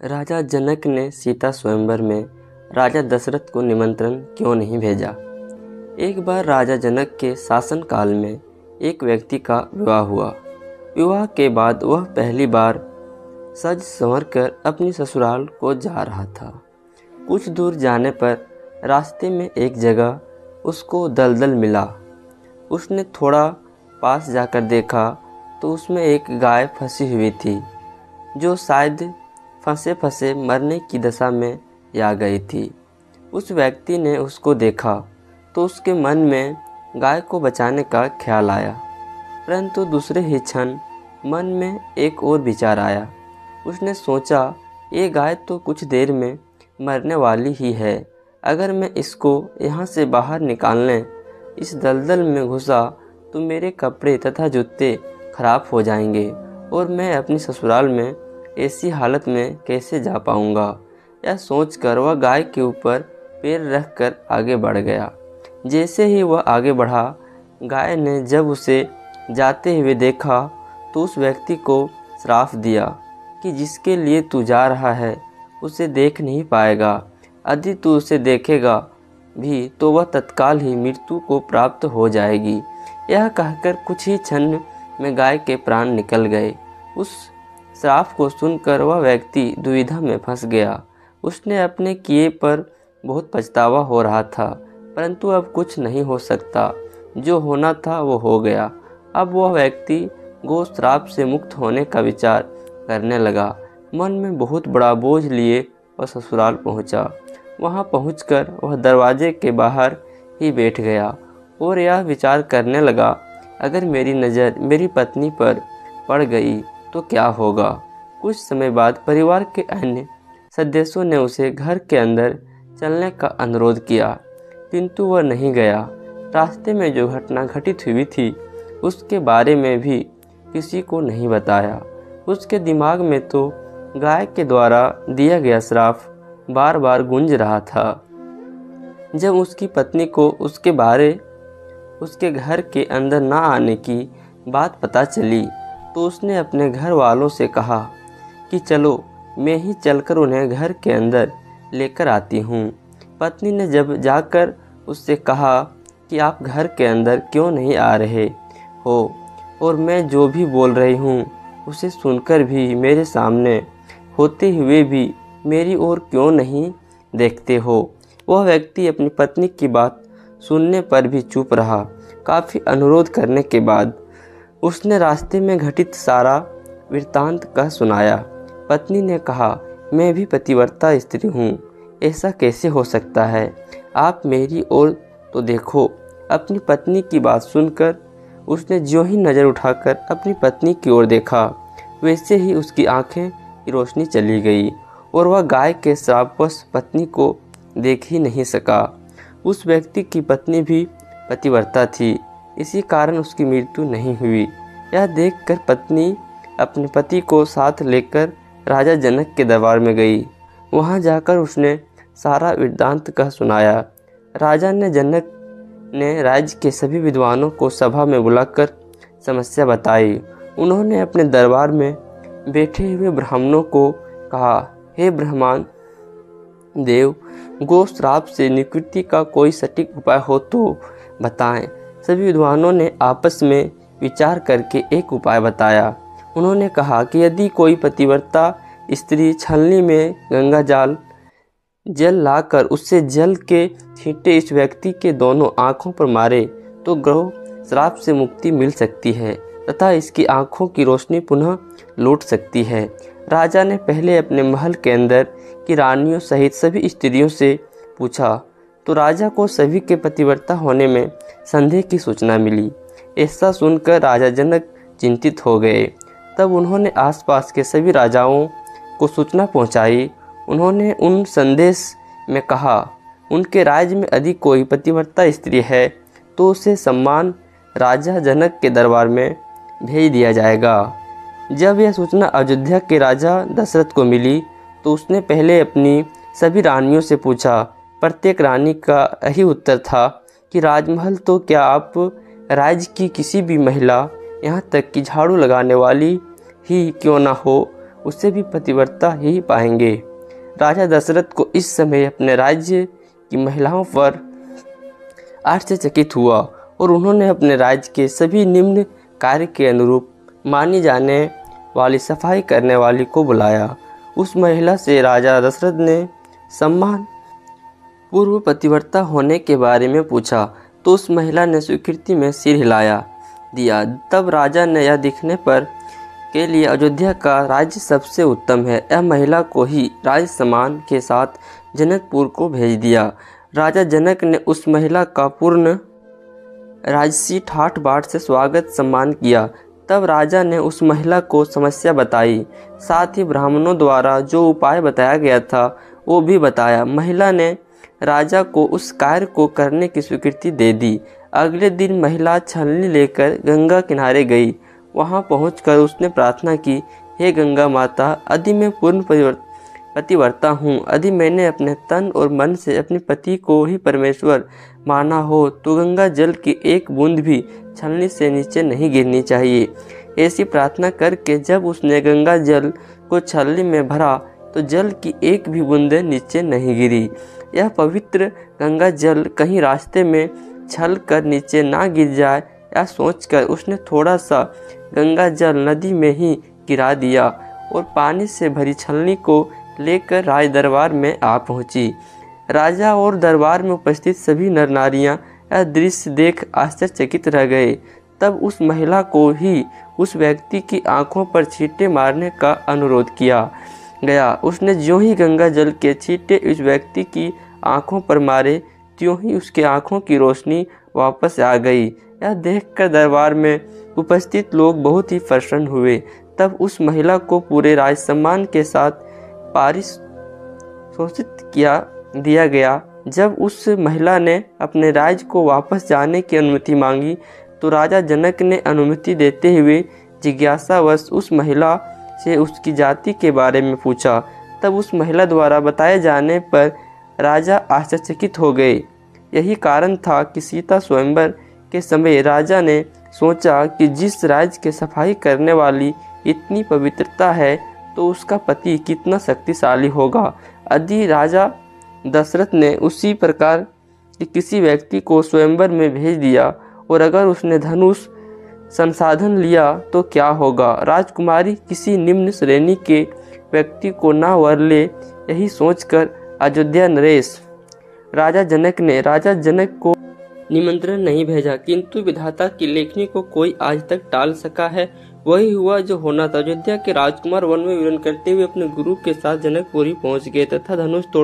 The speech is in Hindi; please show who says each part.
Speaker 1: राजा जनक ने सीता स्वयंवर में राजा दशरथ को निमंत्रण क्यों नहीं भेजा। एक बार राजा जनक के शासनकाल में एक व्यक्ति का विवाह हुआ। विवाह के बाद वह पहली बार सज संवर कर अपनी ससुराल को जा रहा था। कुछ दूर जाने पर रास्ते में एक जगह उसको दलदल मिला। उसने थोड़ा पास जाकर देखा तो उसमें एक गाय फंसी हुई थी, जो शायद फंसे फंसे मरने की दशा में आ गई थी। उस व्यक्ति ने उसको देखा तो उसके मन में गाय को बचाने का ख्याल आया, परंतु दूसरे ही क्षण मन में एक और विचार आया। उसने सोचा, ये गाय तो कुछ देर में मरने वाली ही है। अगर मैं इसको यहाँ से बाहर निकालने इस दलदल में घुसा तो मेरे कपड़े तथा जूते खराब हो जाएंगे और मैं अपनी ससुराल में ऐसी हालत में कैसे जा पाऊंगा। यह सोचकर वह गाय के ऊपर पैर रखकर आगे बढ़ गया। जैसे ही वह आगे बढ़ा, गाय ने जब उसे जाते हुए देखा तो उस व्यक्ति को श्राप दिया कि जिसके लिए तू जा रहा है उसे देख नहीं पाएगा। यदि तू उसे देखेगा भी तो वह तत्काल ही मृत्यु को प्राप्त हो जाएगी। यह कहकर कुछ ही क्षण में गाय के प्राण निकल गए। उस श्राप को सुनकर वह व्यक्ति दुविधा में फंस गया। उसने अपने किए पर बहुत पछतावा हो रहा था, परंतु अब कुछ नहीं हो सकता। जो होना था वो हो गया। अब वह व्यक्ति गो श्राप से मुक्त होने का विचार करने लगा। मन में बहुत बड़ा बोझ लिए वह ससुराल पहुंचा। वहां पहुंचकर वह दरवाजे के बाहर ही बैठ गया और यह विचार करने लगा, अगर मेरी नज़र मेरी पत्नी पर पड़ गई तो क्या होगा। कुछ समय बाद परिवार के अन्य सदस्यों ने उसे घर के अंदर चलने का अनुरोध किया, किंतु वह नहीं गया। रास्ते में जो घटना घटित हुई थी उसके बारे में भी किसी को नहीं बताया। उसके दिमाग में तो गाय के द्वारा दिया गया श्राप बार बार गूंज रहा था। जब उसकी पत्नी को उसके घर के अंदर ना आने की बात पता चली तो उसने अपने घर वालों से कहा कि चलो मैं ही चलकर उन्हें घर के अंदर लेकर आती हूँ। पत्नी ने जब जाकर उससे कहा कि आप घर के अंदर क्यों नहीं आ रहे हो और मैं जो भी बोल रही हूँ उसे सुनकर भी मेरे सामने होते हुए भी मेरी ओर क्यों नहीं देखते हो। वह व्यक्ति अपनी पत्नी की बात सुनने पर भी चुप रहा। काफ़ी अनुरोध करने के बाद उसने रास्ते में घटित सारा वृत्तांत कह सुनाया। पत्नी ने कहा, मैं भी पतिव्रता स्त्री हूँ, ऐसा कैसे हो सकता है। आप मेरी ओर तो देखो। अपनी पत्नी की बात सुनकर उसने ज्यों ही नज़र उठाकर अपनी पत्नी की ओर देखा, वैसे ही उसकी आंखें की रोशनी चली गई और वह गाय के श्रापवश पत्नी को देख ही नहीं सका। उस व्यक्ति की पत्नी भी पतिव्रता थी, इसी कारण उसकी मृत्यु नहीं हुई। यह देखकर पत्नी अपने पति को साथ लेकर राजा जनक के दरबार में गई। वहां जाकर उसने सारा वृत्तांत कह सुनाया। राजा जनक ने राज्य के सभी विद्वानों को सभा में बुलाकर समस्या बताई। उन्होंने अपने दरबार में बैठे हुए ब्राह्मणों को कहा, हे ब्राह्मण देव, गो श्राप से निवृत्ति का कोई सटीक उपाय हो तो बताएं। सभी विद्वानों ने आपस में विचार करके एक उपाय बताया। उन्होंने कहा कि यदि कोई पतिव्रता स्त्री छलनी में गंगा जल लाकर उससे जल के छींटे इस व्यक्ति के दोनों आँखों पर मारे तो ग्रह श्राप से मुक्ति मिल सकती है तथा इसकी आँखों की रोशनी पुनः लौट सकती है। राजा ने पहले अपने महल के अंदर की रानियों सहित सभी स्त्रियों से पूछा तो राजा को सभी के पतिव्रता होने में संदेह की सूचना मिली। ऐसा सुनकर राजा जनक चिंतित हो गए। तब उन्होंने आसपास के सभी राजाओं को सूचना पहुंचाई। उन्होंने उन संदेश में कहा, उनके राज्य में यदि कोई पतिव्रता स्त्री है तो उसे सम्मान राजा जनक के दरबार में भेज दिया जाएगा। जब यह सूचना अयोध्या के राजा दशरथ को मिली तो उसने पहले अपनी सभी रानियों से पूछा। प्रत्येक रानी का यही उत्तर था कि राजमहल तो क्या, आप राज्य की किसी भी महिला, यहाँ तक कि झाड़ू लगाने वाली ही क्यों ना हो, उसे भी पतिव्रता ही पाएंगे। राजा दशरथ को इस समय अपने राज्य की महिलाओं पर आश्चर्यचकित हुआ और उन्होंने अपने राज्य के सभी निम्न कार्य के अनुरूप मानी जाने वाली सफाई करने वाली को बुलाया। उस महिला से राजा दशरथ ने सम्मान पूर्व पतिव्रता होने के बारे में पूछा तो उस महिला ने स्वीकृति में सिर हिलाया दिया। तब राजा ने यह दिखने पर के लिए अयोध्या का राज्य सबसे उत्तम है, यह महिला को ही राज सम्मान के साथ जनकपुर को भेज दिया। राजा जनक ने उस महिला का पूर्ण राजसी ठाट बाट से स्वागत सम्मान किया। तब राजा ने उस महिला को समस्या बताई, साथ ही ब्राह्मणों द्वारा जो उपाय बताया गया था वो भी बताया। महिला ने राजा को उस कार्य को करने की स्वीकृति दे दी। अगले दिन महिला छलनी लेकर गंगा किनारे गई। वहां पहुंचकर उसने प्रार्थना की, हे गंगा माता, यदि मैं पूर्ण पतिव्रता हूँ, यदि मैंने अपने तन और मन से अपने पति को ही परमेश्वर माना हो तो गंगा जल की एक बूंद भी छलनी से नीचे नहीं गिरनी चाहिए। ऐसी प्रार्थना करके जब उसने गंगा जल को छलनी में भरा तो जल की एक भी बूंद नीचे नहीं गिरी। यह पवित्र गंगा जल कहीं रास्ते में छल कर नीचे ना गिर जाए, यह सोचकर उसने थोड़ा सा गंगा जल नदी में ही गिरा दिया और पानी से भरी छलनी को लेकर राज दरबार में आ पहुंची। राजा और दरबार में उपस्थित सभी नर नारियां यह दृश्य देख आश्चर्यचकित रह गए। तब उस महिला को ही उस व्यक्ति की आंखों पर छींटे मारने का अनुरोध किया गया। उसने ज्यों ही गंगा जल के छींटे उस व्यक्ति की आंखों पर मारे त्यों ही उसके आंखों की रोशनी वापस आ गई। यह देखकर दरबार में उपस्थित लोग बहुत ही प्रसन्न हुए। तब उस महिला को पूरे राज सम्मान के साथ पारितोषिक दिया गया। जब उस महिला ने अपने राज्य को वापस जाने की अनुमति मांगी तो राजा जनक ने अनुमति देते हुए जिज्ञासावश उस महिला से उसकी जाति के बारे में पूछा। तब उस महिला द्वारा बताए जाने पर राजा आश्चर्यचकित हो गए। यही कारण था कि सीता स्वयंवर के समय राजा ने सोचा कि जिस राज्य के सफाई करने वाली इतनी पवित्रता है तो उसका पति कितना शक्तिशाली होगा। यदि राजा दशरथ ने उसी प्रकार के किसी व्यक्ति को स्वयंवर में भेज दिया और अगर उसने धनुष संसाधन लिया तो क्या होगा। राजकुमारी किसी निम्न श्रेणी के व्यक्ति को ना वर ले, यही सोचकर अयोध्या नरेश राजा जनक को निमंत्रण नहीं भेजा, किंतु विधाता की लेखनी को कोई आज तक टाल सका है। वही हुआ जो होना था। अयोध्या के राजकुमार वन में विचरण करते हुए अपने गुरु के साथ जनकपुरी पहुंच गए तथा धनुष तोड़